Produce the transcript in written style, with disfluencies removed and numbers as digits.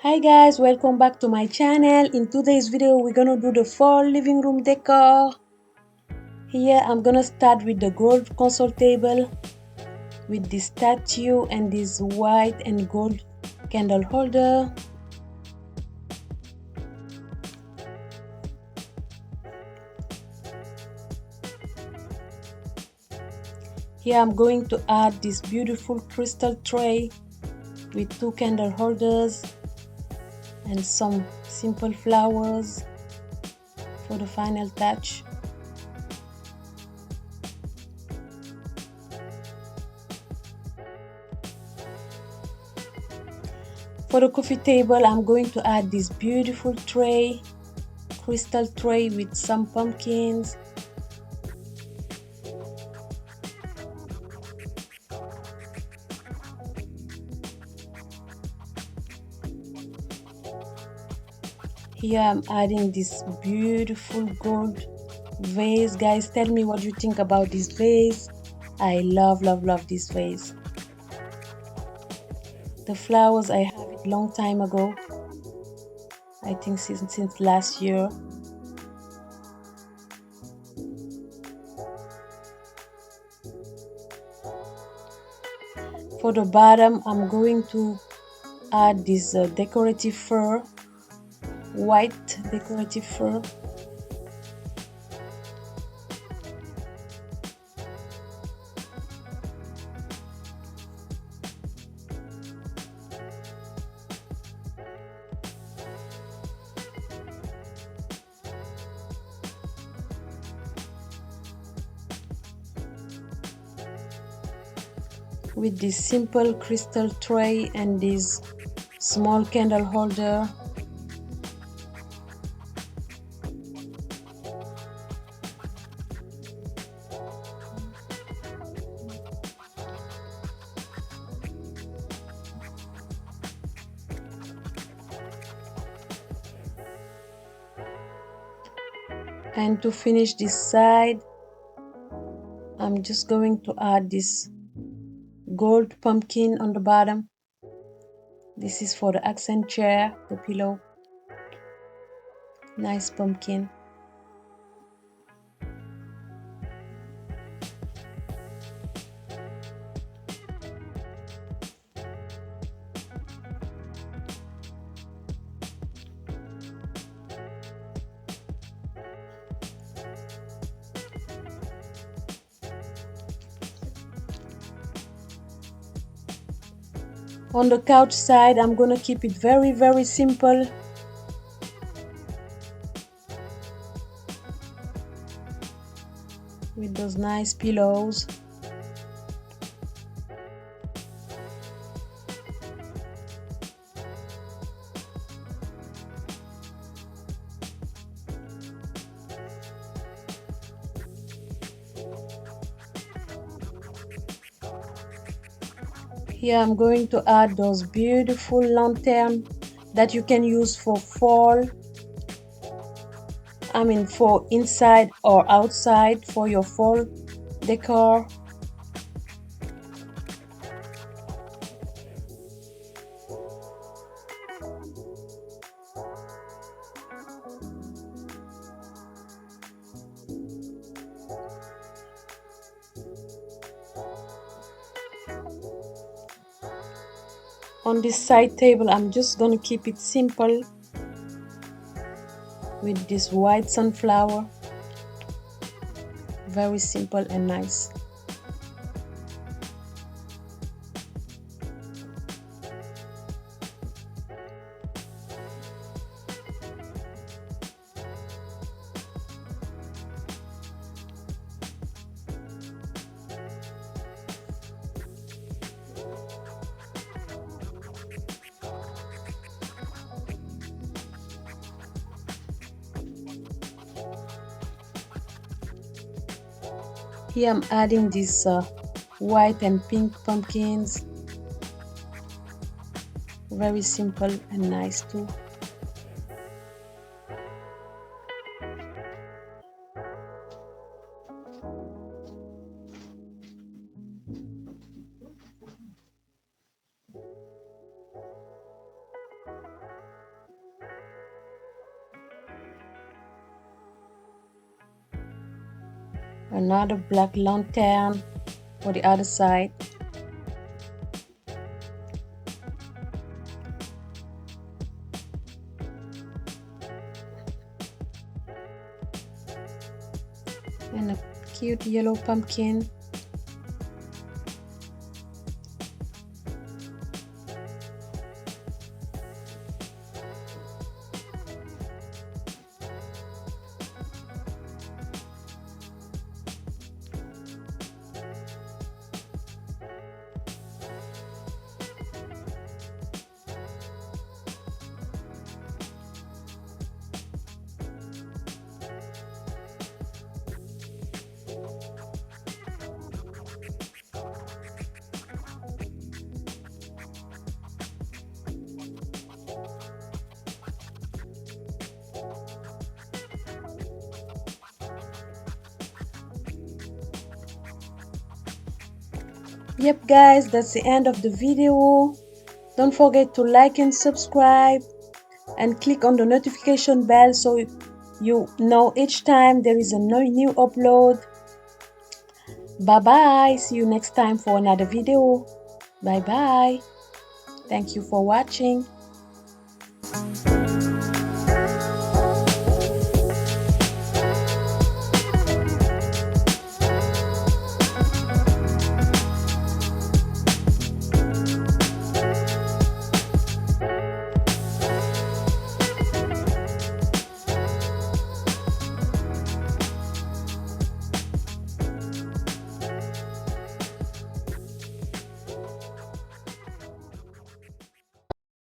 Hi guys, welcome back to my channel. In today's video we're gonna do the fall living room decor. Here I'm gonna start with the gold console table with this statue and this white and gold candle holder. Here I'm going to add this beautiful crystal tray with two candle holders and some simple flowers for the final touch. For the coffee table, I'm going to add this beautiful tray, crystal tray with some pumpkins. Here I'm adding this beautiful gold vase. Guys, tell me what you think about this vase. I love this vase. The flowers, I have it long time ago. I think since last year. For the bottom, I'm going to add this decorative fur, white decorative fur. With this simple crystal tray and this small candle holder. And to finish this side, I'm just going to add this gold pumpkin on the bottom. This is for the accent chair, the pillow. Nice pumpkin. On the couch side, I'm gonna keep it very simple. With those nice pillows. Here I'm going to add those beautiful lanterns that you can use for fall. I mean for inside or outside for your fall decor. On this side table, I'm just gonna keep it simple with this white sunflower. Very simple and nice. Here I'm adding these white and pink pumpkins. Very simple and nice too. Another black lantern for the other side. And a cute yellow pumpkin. Yep guys, that's the end of the video. Don't forget to like and subscribe and click on the notification bell so you know each time there is a new upload. Bye bye. See you next time for another video. Bye bye. Thank you for watching.